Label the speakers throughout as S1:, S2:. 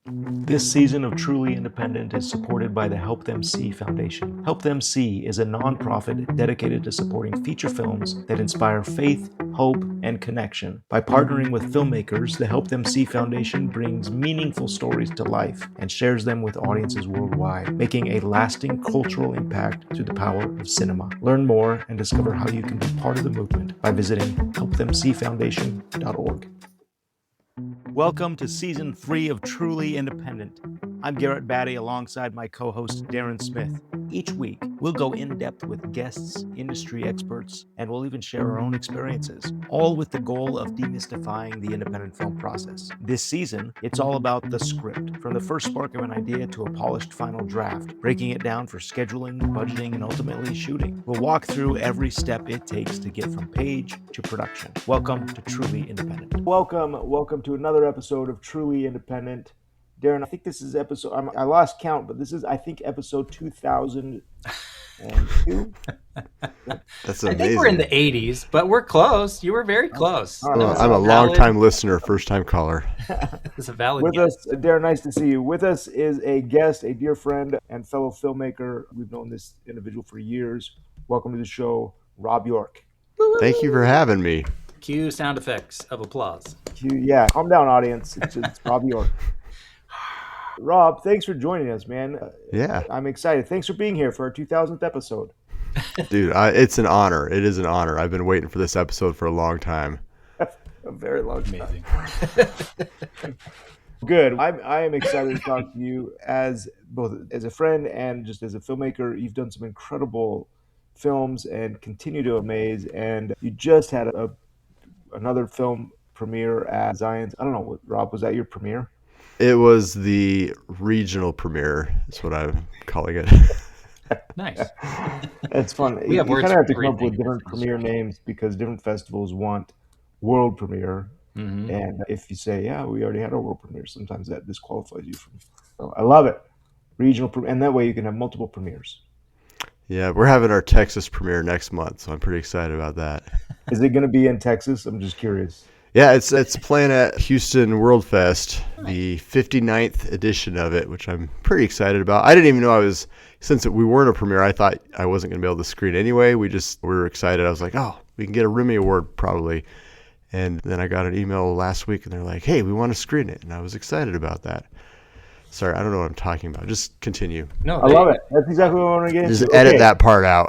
S1: This season of Truly Independent is supported by the Help Them See Foundation. Help Them See is a nonprofit dedicated to supporting feature films that inspire faith, hope, and connection. By partnering with filmmakers, the Help Them See Foundation brings meaningful stories to life and shares them with audiences worldwide, making a lasting cultural impact through the power of cinema. Learn more and discover how you can be part of the movement by visiting helpthemseefoundation.org. Welcome to Season 3 of Truly Independent. I'm Garrett Batty alongside my co-host Darren Smith. Each week, we'll go in-depth with guests, industry experts, and we'll even share our own experiences, all with the goal of demystifying the independent film process. This season, it's all about the script, from the first spark of an idea to a polished final draft, breaking it down for scheduling, budgeting, and ultimately shooting. We'll walk through every step it takes to get from page to production. Welcome to Truly Independent. Welcome to another episode of Truly Independent. Darren, I think this is episode, I lost count, but this is, I think, episode 2002.
S2: That's amazing.
S3: I think we're in the 80s, but we're close. You were very close.
S2: Well, I'm a long-time listener, first-time caller.
S3: It's a valid
S1: With
S3: guess.
S1: us, Darren, nice to see you. With us is a guest, a dear friend and fellow filmmaker. We've known this individual for years. Welcome to the show, Rob York.
S2: Thank you for having me.
S3: Cue sound effects of applause.
S1: Yeah, calm down, audience. It's Rob York. Rob, thanks for joining us, man.
S2: Yeah.
S1: I'm excited. Thanks for being here for our 2000th episode.
S2: Dude, it's an honor. It is an honor. I've been waiting for this episode for a long time.
S1: A very long time.
S3: Amazing.
S1: Good. I am excited to talk to you as both as a friend and just as a filmmaker. You've done some incredible films and continue to amaze. And you just had another film premiere at Zion's. I don't know, Rob, was that your premiere?
S2: It was the regional premiere, is what I'm calling it.
S3: Nice.
S1: It's fun.
S3: We have
S1: you
S3: words
S1: kind of have
S3: for
S1: to come up with
S3: everything.
S1: different premiere names because different festivals want world premiere.
S3: Mm-hmm.
S1: And if you say, yeah, we already had a world premiere, sometimes that disqualifies you from. So I love it. Regional premiere, and that way you can have multiple premieres.
S2: Yeah, we're having our Texas premiere next month, so I'm pretty excited about that.
S1: Is it going to be in Texas? I'm just curious.
S2: Yeah, it's playing at Houston World Fest, the 59th edition of it, which I'm pretty excited about. I didn't even know since we weren't a premiere, I thought I wasn't going to be able to screen anyway. We were excited. I was like, oh, we can get a Remy Award probably. And then I got an email last week, and they're like, hey, we want to screen it. And I was excited about that. Sorry, I don't know what I'm talking about. Just continue.
S3: No,
S1: I love it. That's exactly what I want to get into.
S2: Just edit that part out.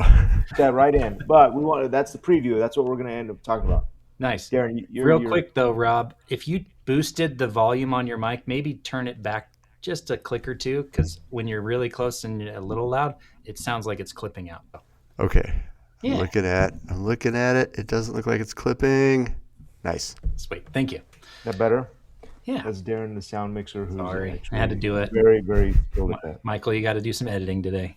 S1: That right in. But that's the preview. That's what we're going to end up talking about.
S3: nice.
S1: Darren,
S3: Real quick, though, Rob, if you boosted the volume on your mic, maybe turn it back just a click or two, because when you're really close and a little loud, it sounds like it's clipping out.
S2: Okay.
S3: Yeah.
S2: I'm looking at it. It doesn't look like it's clipping. Nice.
S3: Sweet. Thank you.
S1: that better?
S3: Yeah.
S1: That's Darren, the sound mixer, who's
S3: Sorry,
S1: actually
S3: I had to do it.
S1: very, very skilled at that.
S3: Michael, you got to do some editing today.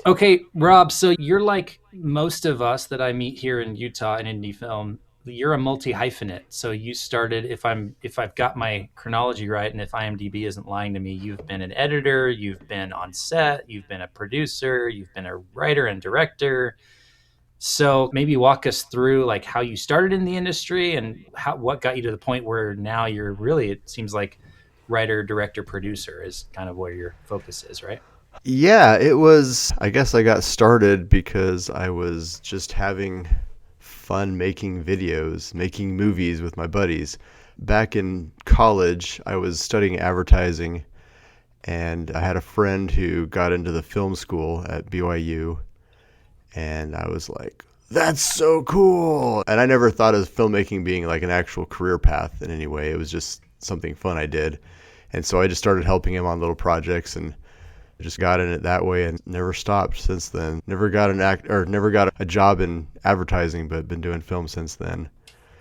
S3: Okay, Rob, so you're like most of us that I meet here in Utah in indie film. You're a multi-hyphenate. So you started, if I've got my chronology right, and if IMDb isn't lying to me, you've been an editor, you've been on set, you've been a producer, you've been a writer and director. So maybe walk us through like how you started in the industry and what got you to the point where now you're really, it seems like writer, director, producer is kind of where your focus is, right?
S2: Yeah, it was, I guess I got started because I was just having fun making videos, making movies with my buddies. Back in college, I was studying advertising, and I had a friend who got into the film school at BYU, and I was like, that's so cool. And I never thought of filmmaking being like an actual career path in any way. It was just something fun I did. And so I just started helping him on little projects and just got in it that way and never stopped since then. Never got a job in advertising, but been doing film since then.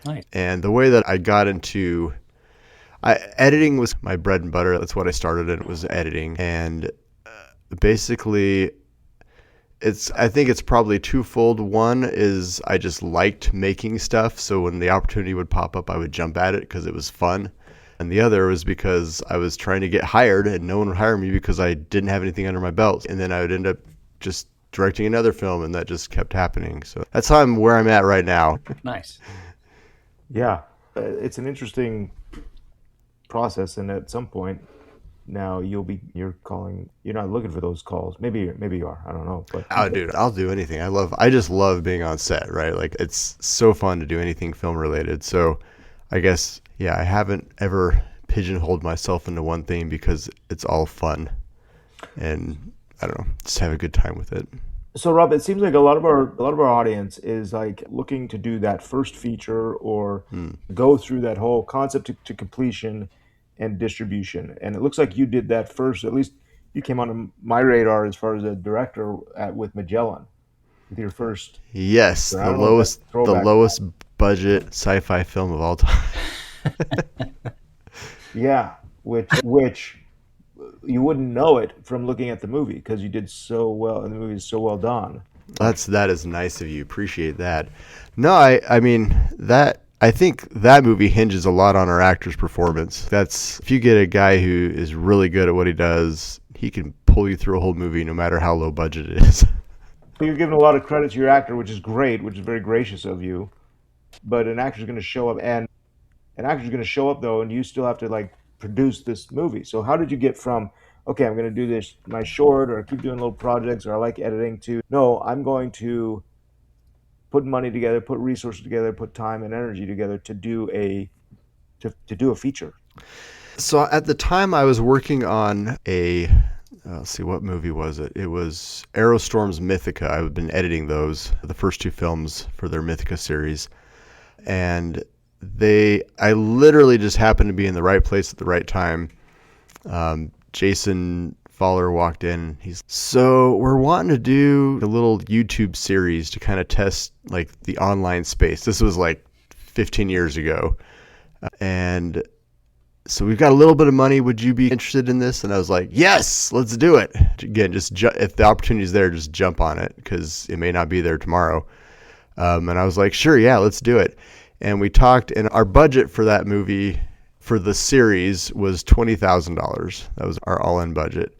S3: Nice.
S2: And the way that I got into editing was my bread and butter. That's what I started in, was editing. And basically, I think it's probably twofold. One is I just liked making stuff, so when the opportunity would pop up, I would jump at it because it was fun. And the other was because I was trying to get hired and no one would hire me because I didn't have anything under my belt. And then I would end up just directing another film, and that just kept happening. So that's how where I'm at right now.
S3: Nice.
S1: Yeah, it's an interesting process, and at some point now you're not looking for those calls. Maybe you are. I don't know. But
S2: Oh, dude, I'll do anything. I just love being on set, right? Like, it's so fun to do anything film related. So I guess, yeah, I haven't ever pigeonholed myself into one thing because it's all fun. And I don't know, just have a good time with it.
S1: So Rob, it seems like a lot of our audience is like looking to do that first feature or go through that whole concept to completion and distribution. And it looks like you did that first. At least you came onto my radar as far as a director with Magellan with your first.
S2: Yes,
S1: I
S2: the
S1: don't know if that's
S2: lowest
S1: throwback.
S2: budget sci-fi film of all time.
S1: Yeah, which you wouldn't know it from looking at the movie because you did so well, and the movie is so well done.
S2: That is nice of you. Appreciate that. No, I mean that I think that movie hinges a lot on our actor's performance. That's if you get a guy who is really good at what he does, he can pull you through a whole movie no matter how low budget it is.
S1: So you're giving a lot of credit to your actor, which is great, which is very gracious of you. But an actor's going to show up, and an actor's going to show up though, and you still have to like produce this movie. So how did you get from okay, I'm going to do this my short, or keep doing little projects, or I like editing, to no, I'm going to put money together, put resources together, put time and energy together to do a feature.
S2: So at the time I was working on let's see, what movie was it? It was Aerostorm's Mythica. I've been editing those, the first two films for their Mythica series. And I literally just happened to be in the right place at the right time. Jason Fowler walked in. So we're wanting to do a little YouTube series to kind of test like the online space. This was like 15 years ago. And so we've got a little bit of money. Would you be interested in this? And I was like, yes, let's do it. Again, if the opportunity is there, just jump on it because it may not be there tomorrow. And I was like, sure, yeah, let's do it. And we talked, and our budget for that movie, for the series, was $20,000. That was our all-in budget.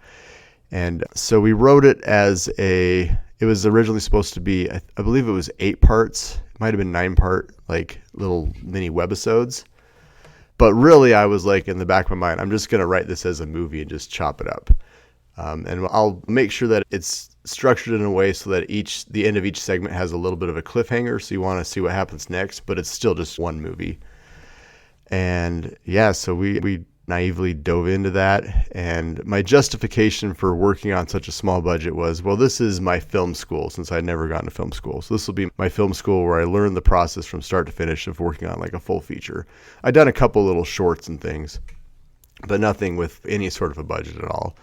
S2: And so we wrote it it was originally supposed to be, I believe it was 8 parts. It might have been 9-part, like little mini webisodes. But really, I was like, in the back of my mind, I'm just going to write this as a movie and just chop it up. And I'll make sure that it's structured in a way so that the end of each segment has a little bit of a cliffhanger. So you want to see what happens next, but it's still just one movie. And yeah, so we naively dove into that. And my justification for working on such a small budget was, well, this is my film school since I'd never gone to film school. So this will be my film school where I learned the process from start to finish of working on like a full feature. I'd done a couple little shorts and things, but nothing with any sort of a budget at all.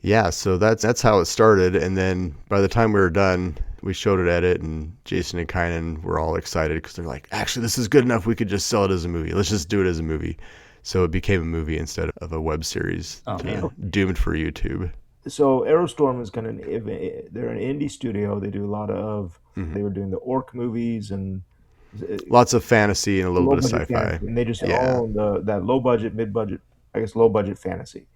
S2: Yeah, so that's how it started. And then by the time we were done, we showed it at it, and Jason and Kynan were all excited because they're like, actually, this is good enough. We could just sell it as a movie. Let's just do it as a movie. So it became a movie instead of a web series, doomed for YouTube.
S1: So Aerostorm is they're an indie studio. They do a lot of, they were doing the orc movies and
S2: lots of fantasy and a little bit of sci-fi.
S1: Fantasy. And they just own that low budget, mid-budget, I guess low budget fantasy.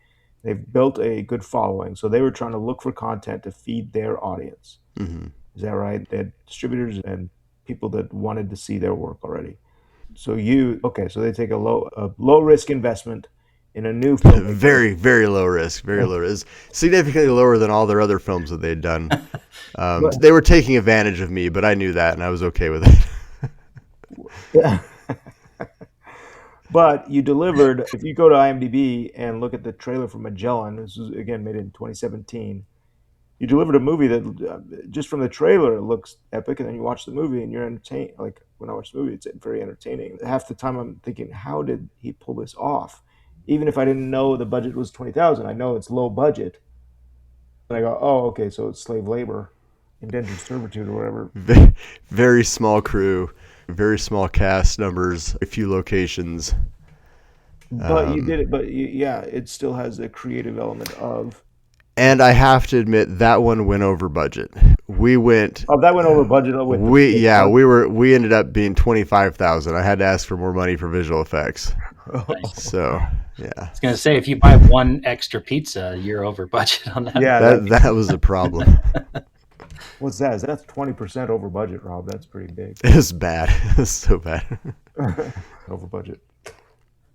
S1: They've built a good following. So they were trying to look for content to feed their audience. Mm-hmm. Is that right? They had distributors and people that wanted to see their work already. So so they take a low risk investment in a new film.
S2: Very, very low risk, low risk. Significantly lower than all their other films that they'd done. They were taking advantage of me, but I knew that and I was okay with it.
S1: But you delivered, if you go to IMDb and look at the trailer for Magellan, this was again made in 2017, you delivered a movie that just from the trailer it looks epic, and then you watch the movie and you're entertained. Like when I watch the movie, it's very entertaining. Half the time I'm thinking, how did he pull this off? Even if I didn't know the budget was $20,000, I know it's low budget. And I go, oh, okay, so it's slave labor, indentured servitude or whatever.
S2: Very small crew. Very small cast numbers, a few locations.
S1: But you did it. But it still has a creative element of.
S2: And I have to admit that one went over budget. We went.
S1: Oh, that went over budget.
S2: We ended up being $25,000. I had to ask for more money for visual effects.
S3: Nice.
S2: So yeah.
S3: I was gonna say if you buy one extra pizza, you're over budget on that.
S2: Yeah, that was a problem.
S1: What's that? That's 20% over budget, Rob. That's pretty big.
S2: It was bad. It was so bad.
S1: Over budget.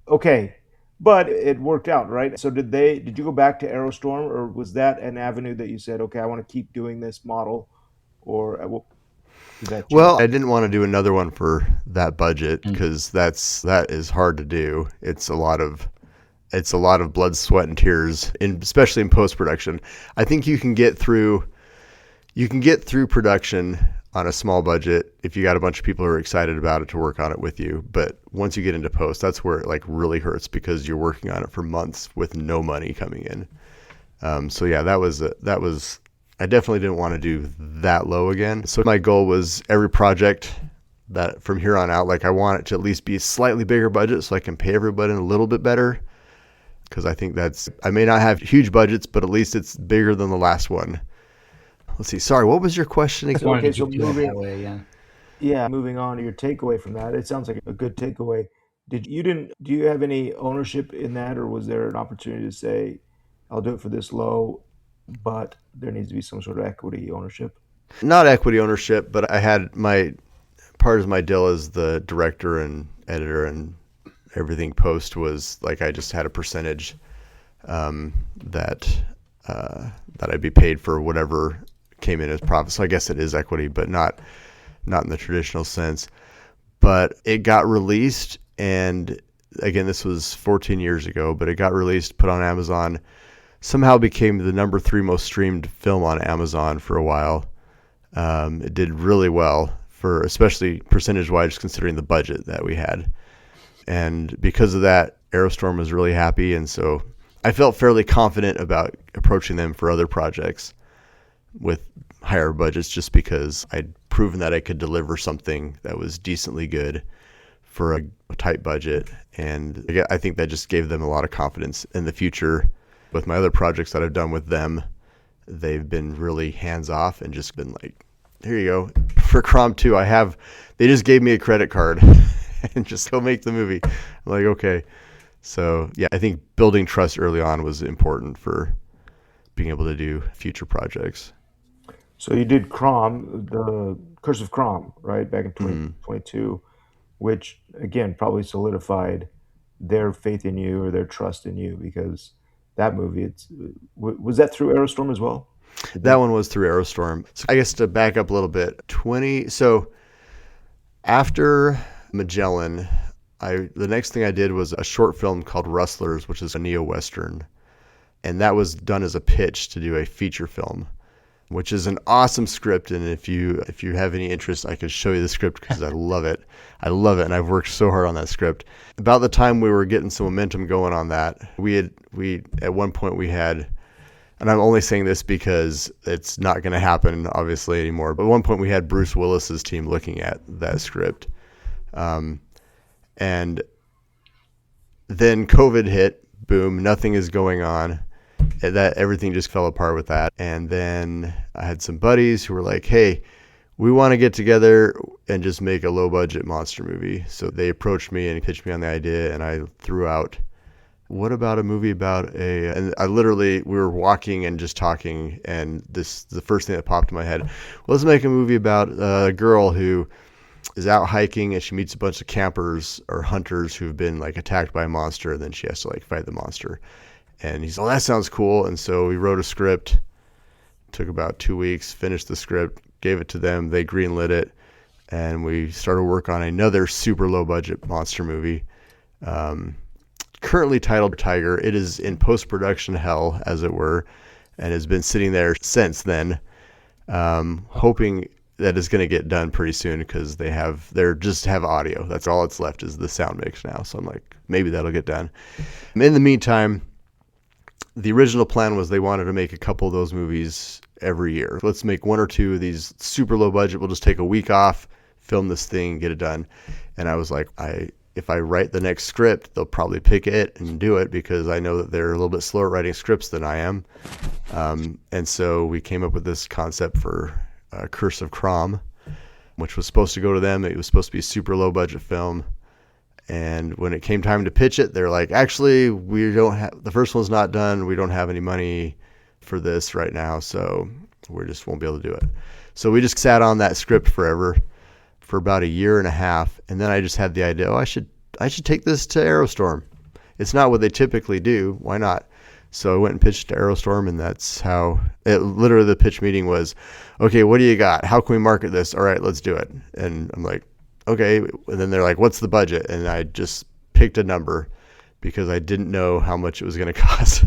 S1: Okay. But it worked out, right? So did you go back to Aerostorm, or was that an avenue that you said, okay, I want to keep doing this model, or did that change?
S2: Well, I didn't want to do another one for that budget
S3: Mm.
S2: because that is hard to do. It's a lot of blood, sweat, and tears, especially in post production. I think you can get through production on a small budget if you got a bunch of people who are excited about it to work on it with you. But once you get into post, that's where it like really hurts because you're working on it for months with no money coming in. So yeah, that was I definitely didn't want to do that low again. So my goal was every project that from here on out, like I want it to at least be a slightly bigger budget so I can pay everybody a little bit better. Because I think I may not have huge budgets, but at least it's bigger than the last one. Let's see. Sorry, what was your question again?
S3: Wanted
S1: Okay,
S3: to
S1: so
S3: do it that way, yeah.
S1: yeah, moving on to your takeaway from that, it sounds like a good takeaway. Do you have any ownership in that, or was there an opportunity to say, I'll do it for this low, but there needs to be some sort of equity ownership?
S2: Not equity ownership, but I had my part of my deal as the director and editor and everything post was like I just had a percentage that I'd be paid for whatever came in as profit. So I guess it is equity, but not in the traditional sense. But it got released, and again, this was 14 years ago, but it got released, put on Amazon, somehow became the number 3 most streamed film on Amazon for a while. It did really well for, especially percentage-wise, considering the budget that we had. And because of that, Aerostorm was really happy, and so I felt fairly confident about approaching them for other projects with higher budgets just because I'd proven that I could deliver something that was decently good for a tight budget. And I think that just gave them a lot of confidence in the future. With my other projects that I've done with them, they've been really hands-off and just been like, here you go. For Crom 2, they just gave me a credit card and just go make the movie. I'm like, okay. So yeah, I think building trust early on was important for being able to do future projects.
S1: So you did Crom, the Curse of Crom, right, back in 2022, which again probably solidified their faith in you or their trust in you because that movie, was that through Aerostorm as well?
S2: That one was through Aerostorm. So I guess to back up a little bit, so after Magellan, the next thing I did was a short film called Rustlers, which is a neo-Western. And that was done as a pitch to do a feature film, which is an awesome script. And if you have any interest, I could show you the script because I love it. I love it. And I've worked so hard on that script. About the time we were getting some momentum going on that, we at one point we had, and I'm only saying this because it's not going to happen obviously anymore, but at one point we had Bruce Willis's team looking at that script. And then COVID hit, boom, nothing is going on. That everything just fell apart with that. And then I had some buddies who were like, hey, we want to get together and just make a low budget monster movie. So they approached me and pitched me on the idea, and I threw out, what about a movie about and we were walking and just talking, and the first thing that popped in my head, well, let's make a movie about a girl who is out hiking and she meets a bunch of campers or hunters who've been like attacked by a monster, and then she has to like fight the monster. And he's, oh, that sounds cool. And so we wrote a script, took about 2 weeks, finished the script, gave it to them. They greenlit it. And we started work on another super low budget monster movie, currently titled Tiger. It is in post-production hell, as it were, and has been sitting there since then, hoping that it's going to get done pretty soon because they just have audio. That's all that's left is the sound mix now. So I'm like, maybe that'll get done. In the meantime, the original plan was they wanted to make a couple of those movies every year. Let's make 1 or 2 of these super low budget. We'll just take a week off, film this thing, get it done. And I was like, if I write the next script, they'll probably pick it and do it because I know that they're a little bit slower at writing scripts than I am. And so we came up with this concept for Curse of Crom, which was supposed to go to them. It was supposed to be a super low budget film. And when it came time to pitch it, they're like, actually, the first one's not done. We don't have any money for this right now, so we just won't be able to do it. So we just sat on that script forever for about a year and a half. And then I just had the idea, I should take this to Aerostorm It's not what they typically do. Why not? So I went and pitched to Aerostorm, and that's how it literally the pitch meeting was, okay, what do you got? How can we market this? All right, let's do it. And I'm like, okay. And then they're like, what's the budget? And I just picked a number because I didn't know how much it was going to cost.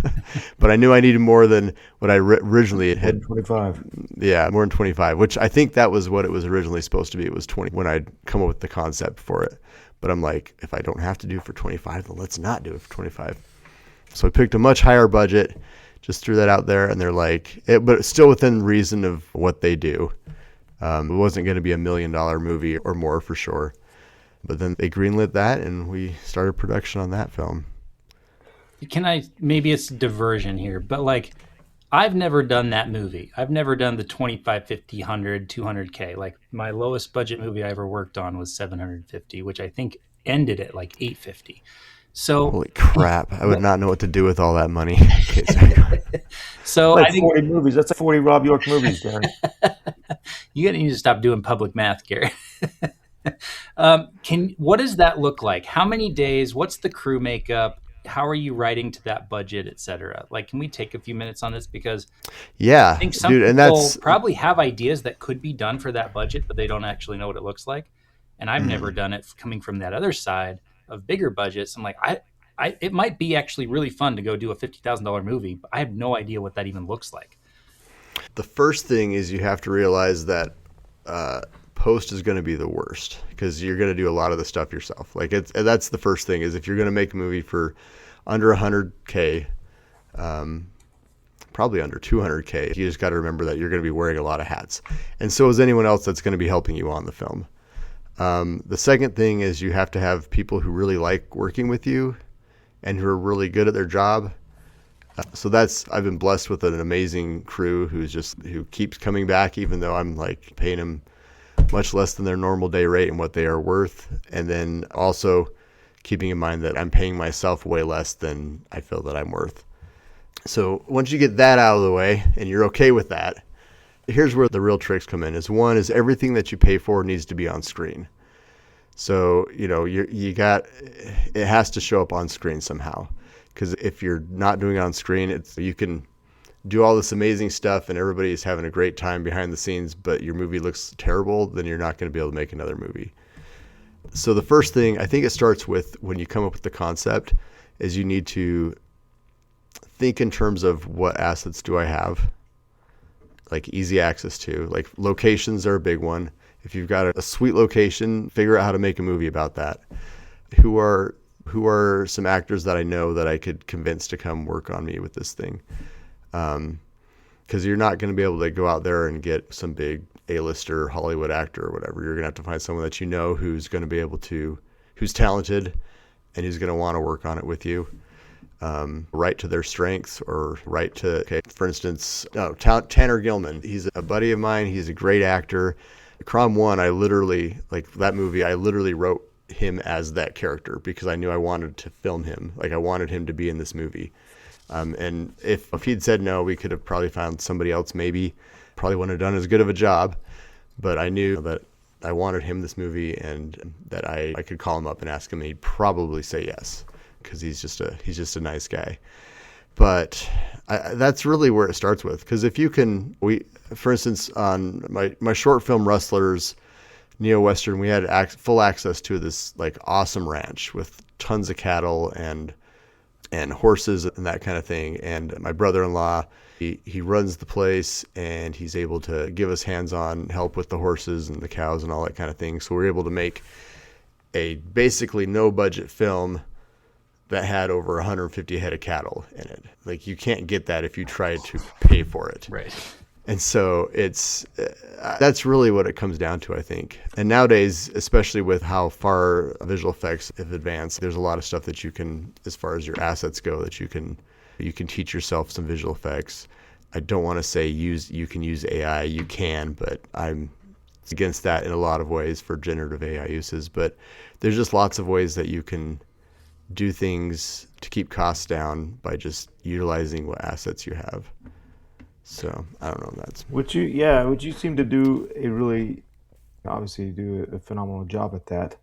S2: But I knew I needed more than what I originally had.
S1: 25.
S2: Yeah, more than 25, which I think that was what it was originally supposed to be. It was 20 when I'd come up with the concept for it. But I'm like, if I don't have to do it for 25, then let's not do it for 25. So I picked a much higher budget, just threw that out there, and they're like, but it's still within reason of what they do. It wasn't going to be $1 million movie or more for sure. But then they greenlit that, and we started production on that film.
S3: Maybe it's diversion here, but like, I've never done that movie. I've never done the 25, 50, 100, 200K. Like, my lowest budget movie I ever worked on was 750, which I think ended at like 850. So
S2: holy crap! I would not know what to do with all that money.
S3: So
S1: like
S3: I think
S1: 40 movies. That's like 40 Rob York movies, Darren.
S3: you need to stop doing public math, Garrett. What does that look like? How many days? What's the crew makeup? How are you writing to that budget, et cetera? Like, can we take a few minutes on this? Because I think some people probably have ideas that could be done for that budget, but they don't actually know what it looks like. And I've never done it coming from that other side of bigger budgets. I'm like, it might be actually really fun to go do a $50,000 movie, but I have no idea what that even looks like.
S2: The first thing is you have to realize that post is going to be the worst because you're going to do a lot of the stuff yourself. Like that's the first thing is if you're going to make a movie for under 100K, probably under 200K, you just got to remember that you're going to be wearing a lot of hats. And so is anyone else that's going to be helping you on the film. The second thing is you have to have people who really like working with you and who are really good at their job. So I've been blessed with an amazing crew who keeps coming back, even though I'm like paying them much less than their normal day rate and what they are worth. And then also keeping in mind that I'm paying myself way less than I feel that I'm worth. So once you get that out of the way and you're okay with that, here's where the real tricks come in. One is everything that you pay for needs to be on screen. So, it has to show up on screen somehow. Because if you're not doing it on screen, you can do all this amazing stuff and everybody's having a great time behind the scenes, but your movie looks terrible, then you're not going to be able to make another movie. So the first thing, I think it starts with when you come up with the concept, is you need to think in terms of what assets do I have, like easy access to. Like locations are a big one. If you've got a sweet location, figure out how to make a movie about that. Who are some actors that I know that I could convince to come work on me with this thing? Because you're not going to be able to go out there and get some big A-lister Hollywood actor or whatever. You're going to have to find someone that you know who's going to be able to, who's talented and who's going to want to work on it with you. Right to their strengths or right to, for instance, Tanner Gilman. He's a buddy of mine. He's a great actor. Crom 1, I literally wrote him as that character because I knew I wanted to film him. Like I wanted him to be in this movie. And if he'd said no, we could have probably found somebody else maybe. Probably wouldn't have done as good of a job. But I knew that I wanted him this movie and that I could call him up and ask him and he'd probably say yes because he's just a nice guy. But that's really where it starts with. Because if you can, for instance, on my short film Rustlers, Neo-Western, we had full access to this like awesome ranch with tons of cattle and horses and that kind of thing. And my brother-in-law, he runs the place and he's able to give us hands-on help with the horses and the cows and all that kind of thing. So we're able to make a basically no-budget film that had over 150 head of cattle in it. Like you can't get that if you try to pay for it.
S3: Right.
S2: And so that's really what it comes down to, I think. And nowadays, especially with how far visual effects have advanced, there's a lot of stuff that you can, as far as your assets go, that you can teach yourself some visual effects. I don't want to say you can use AI. You can, but I'm against that in a lot of ways for generative AI uses. But there's just lots of ways that you can do things to keep costs down by just utilizing what assets you have. So I don't know if that's
S1: Would you seem to do obviously do a phenomenal job at that.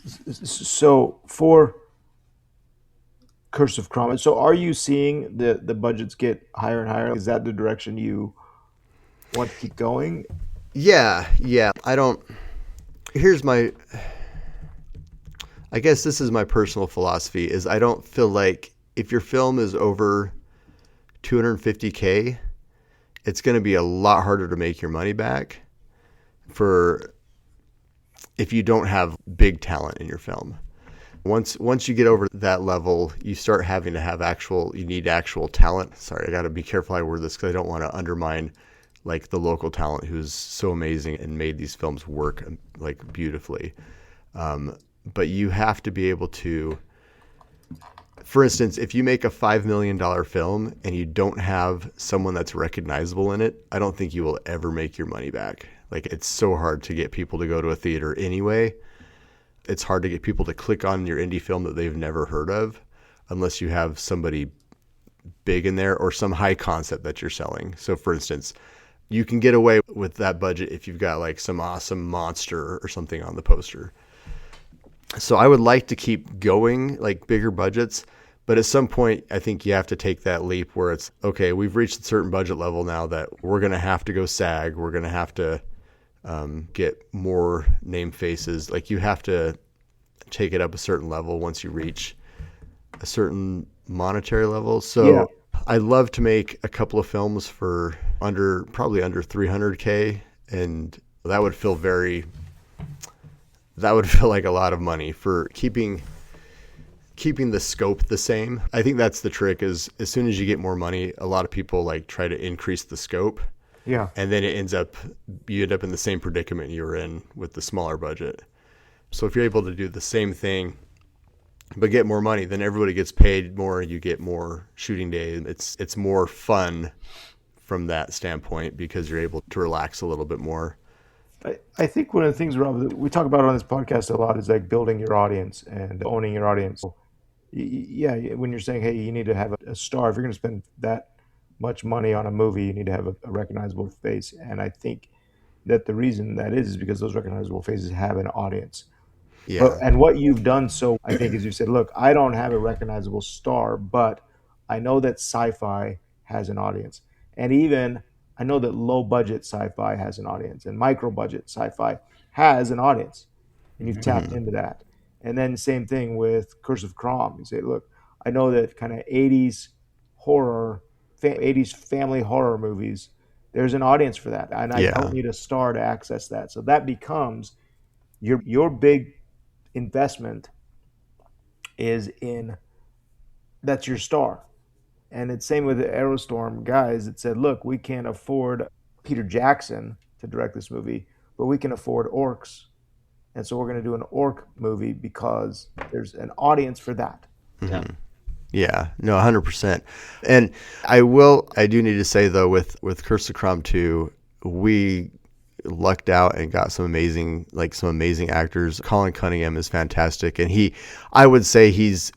S1: So for Curse of Crom, so are you seeing the budgets get higher and higher? Is that the direction you want to keep going?
S2: Yeah. Here's my, I guess this is my personal philosophy, is I don't feel like if your film is over 250K, it's going to be a lot harder to make your money back for if you don't have big talent in your film. Once you get over that level, you start having to have you need actual talent. Sorry, I got to be careful how I word this because I don't want to undermine like the local talent who's so amazing and made these films work like beautifully. But you have to be able to, for instance, if you make a $5 million film and you don't have someone that's recognizable in it, I don't think you will ever make your money back. Like, it's so hard to get people to go to a theater anyway. It's hard to get people to click on your indie film that they've never heard of unless you have somebody big in there or some high concept that you're selling. So for instance, you can get away with that budget if you've got like some awesome monster or something on the poster. So I would like to keep going, like bigger budgets, but at some point I think you have to take that leap where it's, okay, we've reached a certain budget level now that we're going to have to go SAG. We're going to have to get more name faces. Like, you have to take it up a certain level once you reach a certain monetary level. So I'd love to make a couple of films for probably under 300K, and that would feel like a lot of money for keeping the scope the same. I think that's the trick, is as soon as you get more money, a lot of people like try to increase the scope.
S1: Yeah.
S2: And then you end up in the same predicament you were in with the smaller budget. So if you're able to do the same thing but get more money, then everybody gets paid more, you get more shooting days. It's more fun from that standpoint because you're able to relax a little bit more.
S1: I think one of the things, Rob, that we talk about on this podcast a lot is like building your audience and owning your audience. Yeah, when you're saying, hey, you need to have a star, if you're going to spend that much money on a movie, you need to have a recognizable face. And I think that the reason that is because those recognizable faces have an audience.
S2: Yeah.
S1: And what you've done, so I think, is you said, look, I don't have a recognizable star, but I know that sci-fi has an audience. And even I know that low budget sci-fi has an audience, and micro budget sci-fi has an audience. And you've tapped into that. And then same thing with Curse of Crom. You say, look, I know that kind of 80s horror, 80s family horror movies, there's an audience for that. And I don't need a star to access that. So that becomes your big investment that's your star. And it's same with the Aerostorm guys that said, look, we can't afford Peter Jackson to direct this movie, but we can afford orcs. And so we're going to do an orc movie because there's an audience for that.
S2: Mm-hmm. Yeah, no, 100%. And I do need to say though, with Curse of Crom 2, we lucked out and got some amazing actors. Colin Cunningham is fantastic. And I would say he's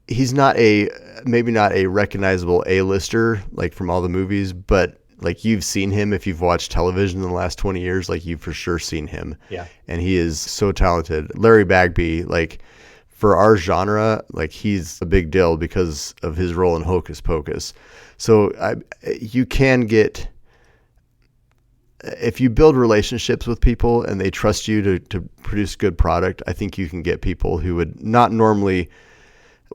S2: maybe not a recognizable A-lister, like from all the movies, but like you've seen him if you've watched television in the last 20 years, like you've for sure seen him.
S3: Yeah.
S2: And he is so talented. Larry Bagby, like for our genre, like he's a big deal because of his role in Hocus Pocus. So you can get, if you build relationships with people and they trust you to produce good product, I think you can get people who would not normally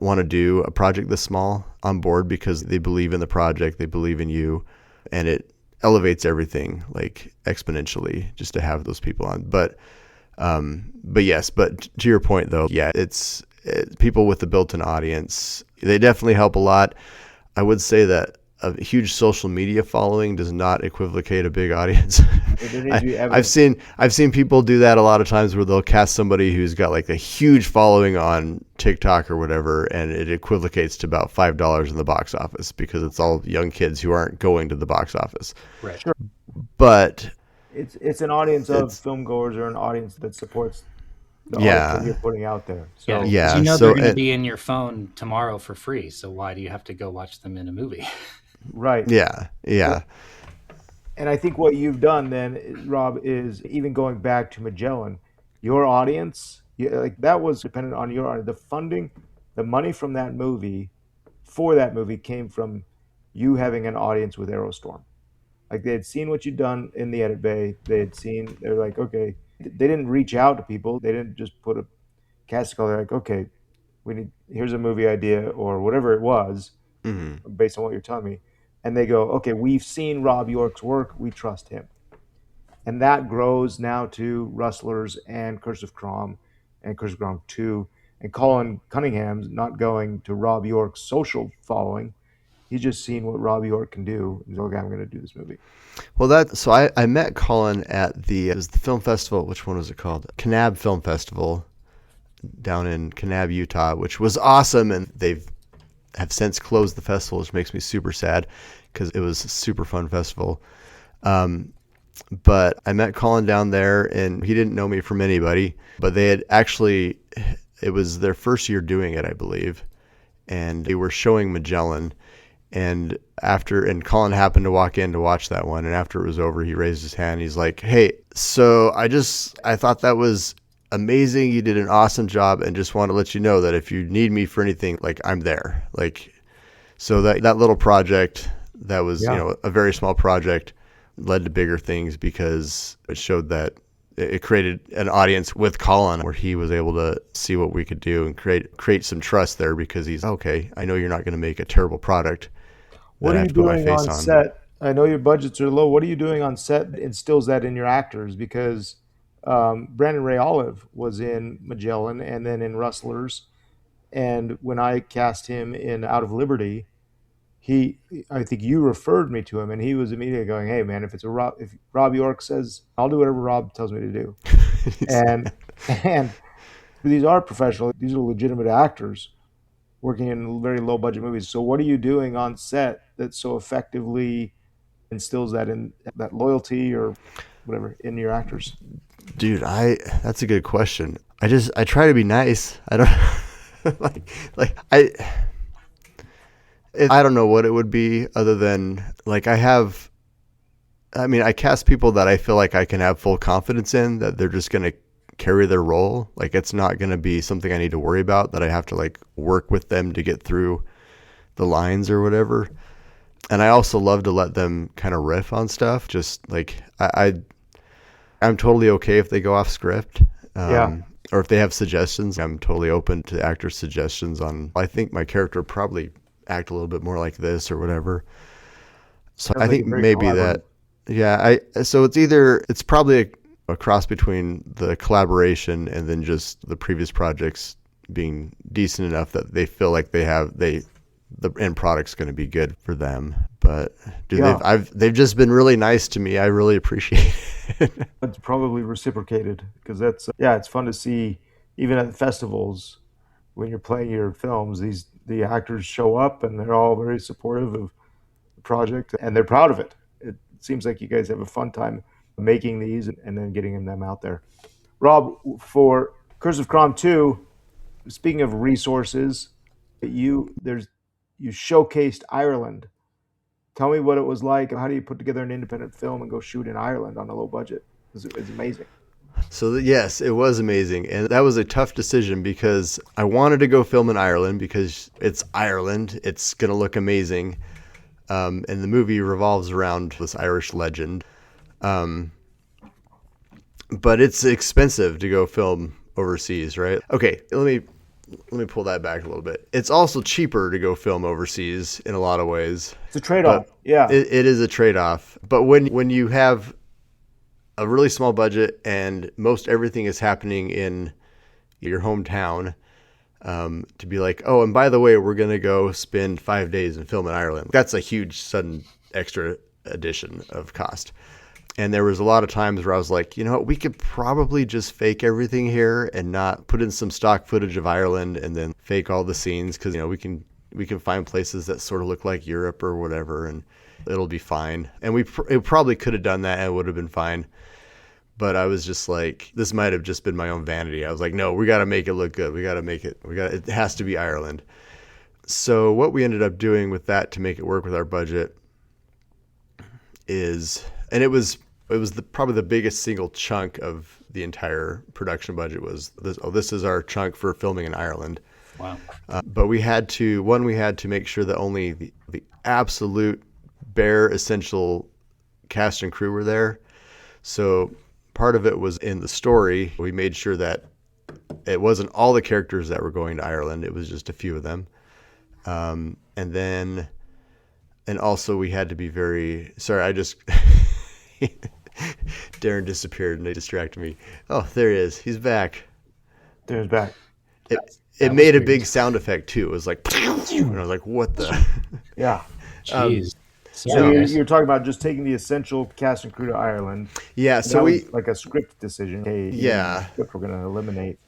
S2: want to do a project this small on board because they believe in the project, they believe in you, and it elevates everything like exponentially just to have those people on. But to your point though, yeah, it's people with the built-in audience, they definitely help a lot. I would say that a huge social media following does not equivocate a big audience. I've seen people do that a lot of times where they'll cast somebody who's got like a huge following on TikTok or whatever, and it equivocates to about $5 in the box office because it's all young kids who aren't going to the box office.
S3: Right.
S1: Sure.
S2: But
S1: it's an audience of film goers or an audience that supports the art that you're putting out there. So
S3: they're going to be in your phone tomorrow for free. So why do you have to go watch them in a movie?
S1: Right.
S2: Yeah.
S1: And I think what you've done then, Rob, is even going back to Magellan, your audience Yeah, like that was dependent on the funding, the money from that movie for that movie came from you having an audience with Aerostorm. Like they had seen what you'd done in the edit bay. They're like, okay, they didn't reach out to people. They didn't just put a cast call. They're like, okay, here's a movie idea or whatever it was
S2: Hmm.
S1: based on what you're telling me. And they go, okay, we've seen Rob York's work. We trust him. And that grows now to Rustlers and Curse of Crom and Curse of Crom 2. And Colin Cunningham's not going to Rob York's social following. He's just seen what Rob York can do. He's like, okay, I'm going to do this movie.
S2: Well, I met Colin at it was the film festival. Which one was it called? Kanab Film Festival down in Kanab, Utah, which was awesome. And have since closed the festival, which makes me super sad because it was a super fun festival. But I met Colin down there, and he didn't know me from anybody, but they had actually, it was their first year doing it, I believe. And they were showing Magellan. And Colin happened to walk in to watch that one. And after it was over, he raised his hand. He's like, "Hey, so I thought that was amazing. You did an awesome job, and just want to let you know that if you need me for anything, like I'm there." Like, so that little project that was, a very small project led to bigger things because it showed that it created an audience with Colin where he was able to see what we could do and create some trust there because he's okay. I know you're not going to make a terrible product.
S1: What
S2: That I
S1: are
S2: have
S1: you
S2: to put my
S1: doing
S2: face
S1: on
S2: on.
S1: set? I know your budgets are low. What are you doing on set that instills that in your actors? Because Brandon Ray Olive was in Magellan and then in Rustlers. And when I cast him in Out of Liberty, I think you referred me to him, and he was immediately going, "Hey, man, if Rob York says, I'll do whatever Rob tells me to do." And and these are professional; these are legitimate actors working in very low budget movies. So, what are you doing on set that so effectively instills that loyalty or whatever in your actors?
S2: Dude, that's a good question. I try to be nice. I don't like I don't know what it would be other than like I cast people that I feel like I can have full confidence in that they're just going to carry their role. Like it's not going to be something I need to worry about that I have to like work with them to get through the lines or whatever. And I also love to let them kind of riff on stuff. Just like I'm totally okay if they go off script.
S1: Yeah.
S2: Or if they have suggestions, I'm totally open to actors' suggestions on, I think my character probably act a little bit more like this or whatever. So
S1: Sounds
S2: I
S1: like
S2: think
S1: you're very
S2: maybe
S1: collaborative.
S2: so it's probably a cross between the collaboration and then just the previous projects being decent enough that they feel like the end product's going to be good for them. But dude,
S1: Yeah.
S2: they've just been really nice to me. I really appreciate it.
S1: It's probably reciprocated because it's fun to see even at festivals when you're playing your films, the actors show up and they're all very supportive of the project and they're proud of it. It seems like you guys have a fun time making these and then getting them out there. Rob, for Curse of Crom 2, speaking of resources, you showcased Ireland. Tell me what it was like. How do you put together an independent film and go shoot in Ireland on a low budget? It's amazing.
S2: So yes, it was amazing. And that was a tough decision because I wanted to go film in Ireland because it's Ireland. It's going to look amazing. And the movie revolves around this Irish legend. But it's expensive to go film overseas, right? Okay, let me pull that back a little bit. It's also cheaper to go film overseas in a lot of ways,
S1: It's a trade-off.
S2: but
S1: Yeah.
S2: it is a trade-off. But when you have a really small budget and most everything is happening in your hometown, to be like, oh, and by the way, we're going to go spend 5 days and film in Ireland. That's a huge sudden extra addition of cost. And there was a lot of times where I was like, you know what, we could probably just fake everything here and not put in some stock footage of Ireland and then fake all the scenes because, we can find places that sort of look like Europe or whatever and it'll be fine. And it probably could have done that and it would have been fine. But I was just like, this might have just been my own vanity. I was like, no, we got to make it look good. It has to be Ireland. So what we ended up doing with that to make it work with our budget and it was probably the biggest single chunk of the entire production budget was this. Oh, this is our chunk for filming in Ireland.
S3: Wow.
S2: But we had to make sure that only the absolute bare essential cast and crew were there. So part of it was in the story. We made sure that it wasn't all the characters that were going to Ireland. It was just a few of them. And also we had to be very, sorry, I just, Darren disappeared and they distracted me. Oh, there he is. He's back.
S1: Darren's back.
S2: It made a big sound effect too. It was like, and I was like, what the?
S1: Yeah.
S3: Jeez.
S1: So you're talking about just taking the essential cast and crew to Ireland.
S2: Yeah. So
S1: was like a script decision. Hey,
S2: yeah,
S1: script we're going to eliminate.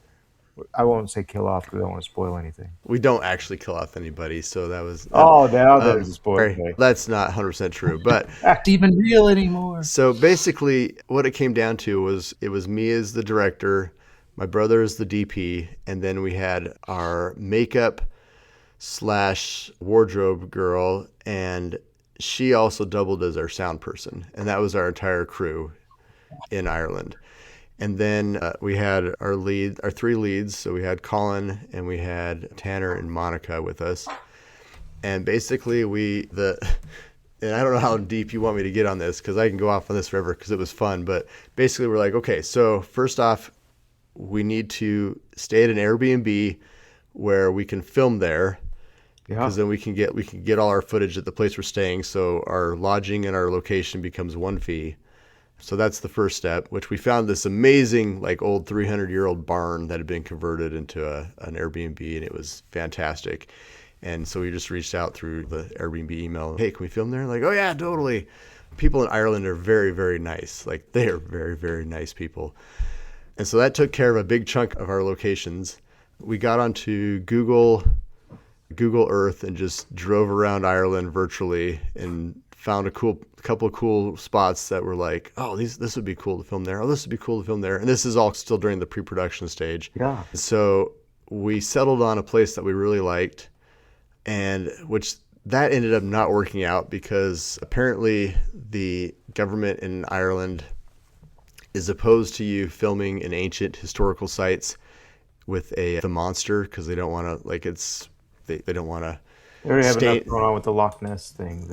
S1: I won't say kill off because I don't want to spoil anything.
S2: We don't actually kill off anybody, so that was.
S1: Now there's a spoiler.
S2: That's not 100% true, but
S3: not even real anymore.
S2: So basically, what it came down to was it was me as the director, my brother as the DP, and then we had our makeup / wardrobe girl, and she also doubled as our sound person, and that was our entire crew in Ireland. And then we had our 3 leads. So we had Colin and we had Tanner and Monica with us. And basically and I don't know how deep you want me to get on this because I can go off on this forever because it was fun. But basically we're like, okay, so first off, we need to stay at an Airbnb where we can film there. Because then we can get all our footage at the place we're staying. So our lodging and our location becomes one fee. So that's the first step, which we found this amazing, like old 300-year-old barn that had been converted into an Airbnb, and it was fantastic. And so we just reached out through the Airbnb email. Hey, can we film there? Like, oh yeah, totally. People in Ireland are very, very nice. Like they are very, very nice people. And so that took care of a big chunk of our locations. We got onto Google Earth and just drove around Ireland virtually and found a couple of cool spots that were like, oh, this would be cool to film there. Oh, this would be cool to film there. And this is all still during the pre-production stage.
S1: Yeah.
S2: So we settled on a place that we really liked, and which that ended up not working out because apparently the government in Ireland is opposed to you filming in ancient historical sites with the monster because they don't want to they don't want to.
S1: They already have enough going on with the Loch Ness thing.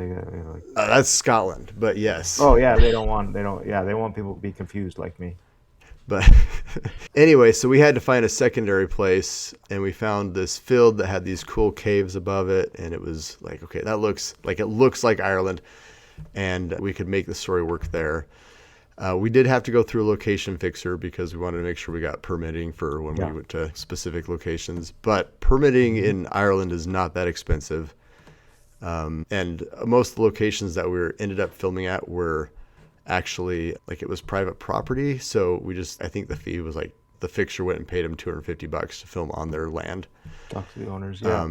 S2: That's Scotland, but yes.
S1: Oh yeah, they want people to be confused like me.
S2: But anyway, so we had to find a secondary place, and we found this field that had these cool caves above it, and it was like, okay, it looks like Ireland, and we could make the story work there. We did have to go through a location fixer because we wanted to make sure we got permitting for when we went to specific locations. But permitting in Ireland is not that expensive. And most of the locations that we ended up filming at were actually, like, it was private property. So I think the fee was like, the fixer went and paid them $250 to film on their land.
S1: Talk to the owners, yeah.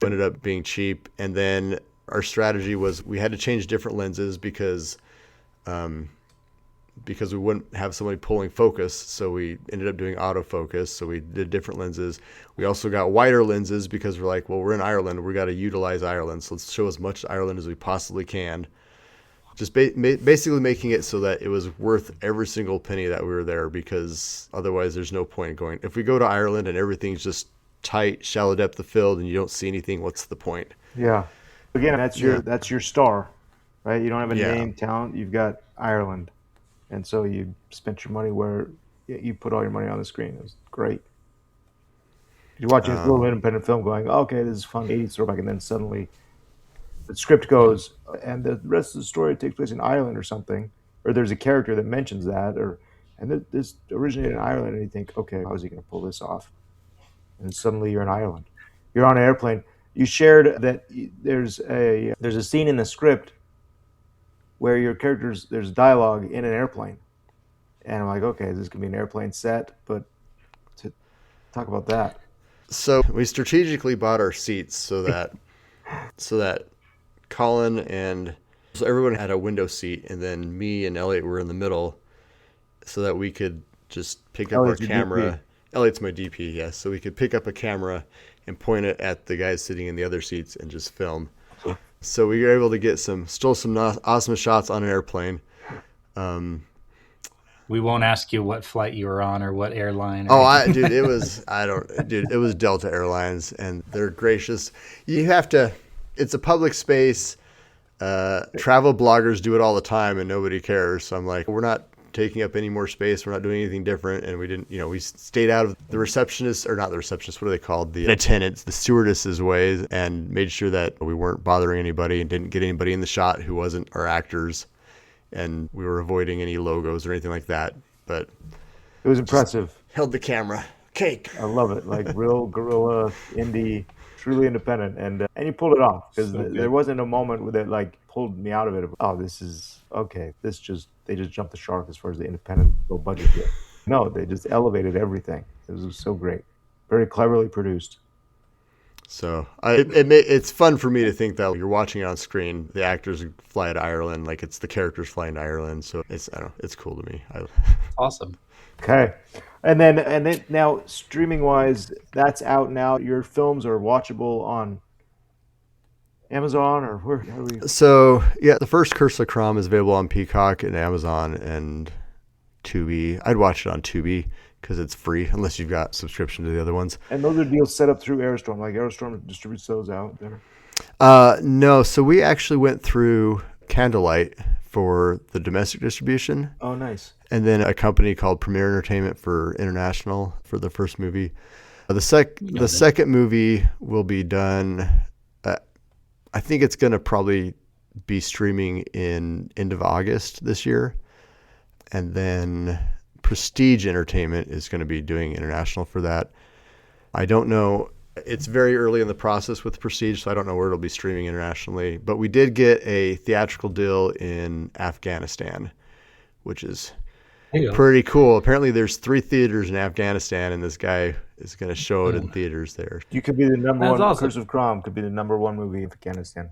S2: Ended up being cheap. And then our strategy was we had to change different lenses because we wouldn't have somebody pulling focus. So we ended up doing autofocus. So we did different lenses. We also got wider lenses because we're like, well, we're in Ireland. We got to utilize Ireland. So let's show as much Ireland as we possibly can. Just basically making it so that it was worth every single penny that we were there, because otherwise there's no point in going. If we go to Ireland and everything's just tight, shallow depth of field and you don't see anything, what's the point?
S1: Yeah. Again, that's your star, right? You don't have a name, talent. You've got Ireland. And so you spent your money where you put all your money on the screen. It was great. You're watching this little independent film going, okay, this is fun, 80s throwback, and then suddenly the script goes, and the rest of the story takes place in Ireland or something, or there's a character that mentions that, and this originated in Ireland, and you think, okay, how is he going to pull this off? And suddenly you're in Ireland. You're on an airplane. You shared that there's a scene in the script where your characters, there's dialogue in an airplane. And I'm like, okay, this could be an airplane set, but to talk about that.
S2: So we strategically bought our seats so that Colin and so everyone had a window seat, and then me and Elliot were in the middle so that we could just pick up
S1: Elliot's
S2: our camera. Elliot's my DP, yes. So we could pick up a camera and point it at the guys sitting in the other seats and just film. So we were able to get stole some awesome shots on an airplane.
S3: We won't ask you what flight you were on or what airline.
S2: Dude, it was, it was Delta Airlines, and they're gracious. You have to, it's a public space. Travel bloggers do it all the time and nobody cares. So I'm like, we're not taking up any more space. We're not doing anything different. And we didn't, we stayed out of the receptionist, or not the receptionist, what are they called? The attendants, the stewardesses' ways, and made sure that we weren't bothering anybody and didn't get anybody in the shot who wasn't our actors. And we were avoiding any logos or anything like that. But
S1: It was impressive.
S2: held the camera. Cake.
S1: I love it. Like real guerrilla, indie, truly independent. And you pulled it off, because there wasn't a moment that like pulled me out of it. Oh, this is okay. They just jumped the shark as far as the independent low budget did. No, they just elevated everything. It was so great. Very cleverly produced.
S2: So it's fun for me to think that you're watching it on screen. The actors fly to Ireland, like it's the characters flying to Ireland. So it's, I don't know, it's cool to me.
S3: Awesome.
S1: Okay. And then now, streaming wise, that's out now. Your films are watchable on Amazon, or where? How do we...
S2: So yeah, the first Curse of Crom is available on Peacock and Amazon and Tubi. I'd watch it on Tubi because it's free, unless you've got subscription to the other ones.
S1: And those are deals set up through Airstream. Like Airstream distributes those out there.
S2: No, so we actually went through Candlelight for the domestic distribution.
S1: Oh, nice.
S2: And then a company called Premier Entertainment for international for the first movie. The second movie will be done. I think it's going to probably be streaming in end of August this year. And then Prestige Entertainment is going to be doing international for that. I don't know. It's very early in the process with Prestige, so I don't know where it'll be streaming internationally. But we did get a theatrical deal in Afghanistan, which is pretty cool. Apparently there's 3 theaters in Afghanistan, and this guy is going to show it in theaters there.
S1: You could be the number one.
S3: Awesome.
S1: Curse of Crom could be the number one movie in Afghanistan.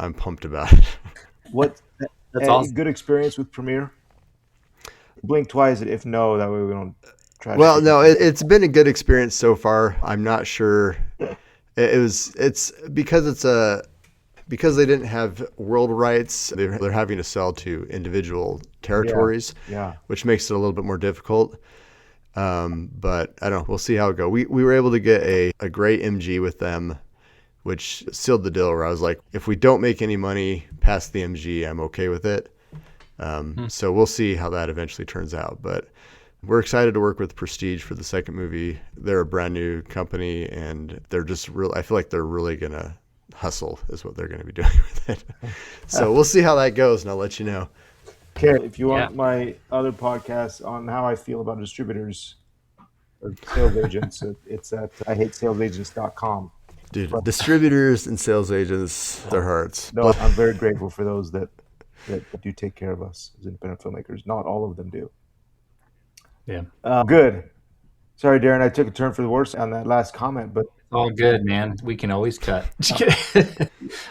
S2: I'm pumped about it.
S3: That's awesome.
S1: Good experience with Premiere? Blink twice if no, that way we don't try.
S2: Well, no, it's been a good experience so far. I'm not sure. It's because because they didn't have world rights, they're having to sell to individual territories, which makes it a little bit more difficult. But I don't know. We'll see how it goes. We were able to get a great MG with them, which sealed the deal, where I was like, if we don't make any money past the MG, I'm okay with it. So we'll see how that eventually turns out. But we're excited to work with Prestige for the second movie. They're a brand new company, and they're just I feel like they're really going to hustle is what they're going to be doing with it. So we'll see how that goes, and I'll let you know.
S1: Okay, if you want my other podcast on how I feel about distributors or sales agents, it's at IHateSalesAgents.com.
S2: Dude, distributors and sales agents, their hearts.
S1: No, I'm very grateful for those that do take care of us as independent filmmakers. Not all of them do.
S3: Yeah.
S1: Good. Sorry, Darren, I took a turn for the worse on that last comment, but
S3: All good, man. We can always cut.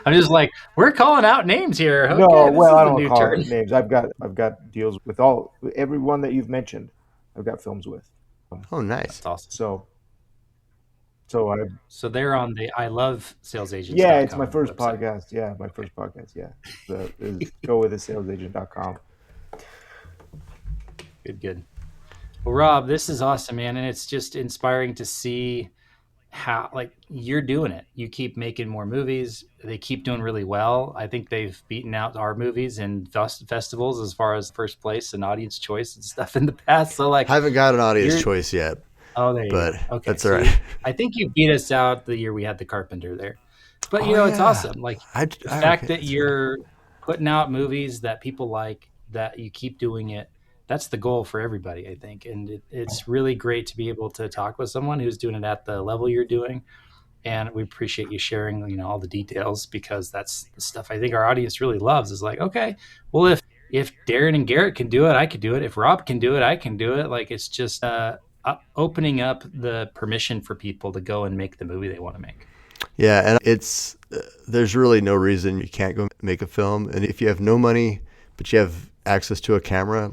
S3: I'm just like, we're calling out names here. Okay,
S1: no,
S3: this
S1: well,
S3: is
S1: I
S3: a
S1: don't
S3: new
S1: call
S3: turn.
S1: it names. I've got deals with everyone that you've mentioned. I've got films with.
S2: Oh, nice.
S3: That's awesome.
S1: So
S3: they're on the I Love Sales Agents.
S1: yeah, it's my first podcast. Yeah, my first podcast. Yeah, is gowiththesalesagent.com.
S3: Good. Well, Rob, this is awesome, man, and it's just inspiring to see how you're doing it. You keep making more movies. They keep doing really well. I think they've beaten out our movies in festivals as far as first place and audience choice and stuff in the past. So
S2: I haven't got an audience choice yet.
S3: Oh, there you
S2: but
S3: go. Okay,
S2: that's all right.
S3: I think you beat us out the year we had the Carpenter there. But it's awesome. Like the fact that you're putting out movies that people like, that you keep doing it. That's the goal for everybody, I think. And it's really great to be able to talk with someone who's doing it at the level you're doing. And we appreciate you sharing, all the details, because that's the stuff I think our audience really loves, is like, okay, well, if Darren and Garrett can do it, I could do it. If Rob can do it, I can do it. Like, it's just opening up the permission for people to go and make the movie they want to make.
S2: Yeah. And it's, there's really no reason you can't go make a film. And if you have no money, but you have access to a camera,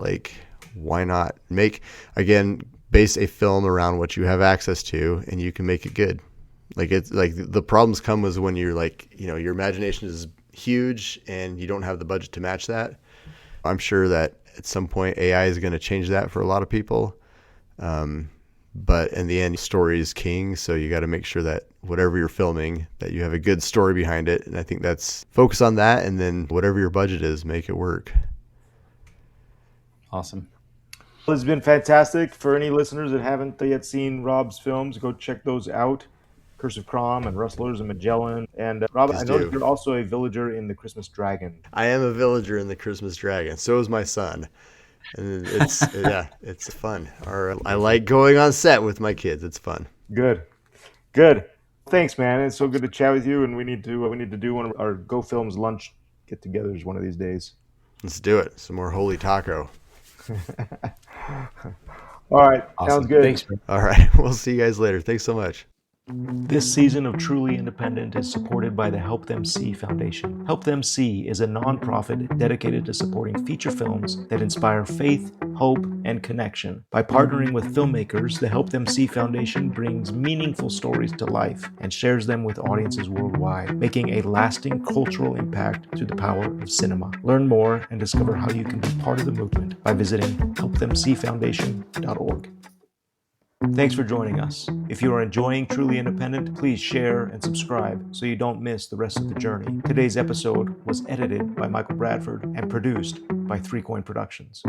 S2: why not base a film around what you have access to, and you can make it good. The problems come when you're your imagination is huge and you don't have the budget to match that. I'm sure that at some point AI is going to change that for a lot of people. But in the end, story is king. So you got to make sure that whatever you're filming, that you have a good story behind it. And I think that's focus on that. And then whatever your budget is, make it work.
S3: Awesome.
S1: Well, it's been fantastic. For any listeners that haven't yet seen Rob's films, go check those out. Curse of Crom and Rustlers and Magellan. And Rob, I know you're also a villager in The Christmas Dragon.
S2: I am a villager in The Christmas Dragon. So is my son. And it's it's fun. I like going on set with my kids. It's fun.
S1: Good. Thanks, man. It's so good to chat with you. And we need to do one of our Go Films lunch get-togethers one of these days.
S2: Let's do it. Some more holy taco.
S1: All right.
S3: Awesome.
S1: Sounds good.
S3: Thanks, man.
S2: All right. We'll see you guys later. Thanks so much.
S1: This season of Truly Independent is supported by the Help Them See Foundation. Help Them See is a nonprofit dedicated to supporting feature films that inspire faith, hope, and connection. By partnering with filmmakers, the Help Them See Foundation brings meaningful stories to life and shares them with audiences worldwide, making a lasting cultural impact through the power of cinema. Learn more and discover how you can be part of the movement by visiting helpthemseefoundation.org. Thanks for joining us. If you are enjoying Truly Independent, please share and subscribe so you don't miss the rest of the journey. Today's episode was edited by Michael Bradford and produced by 3 Coin Productions.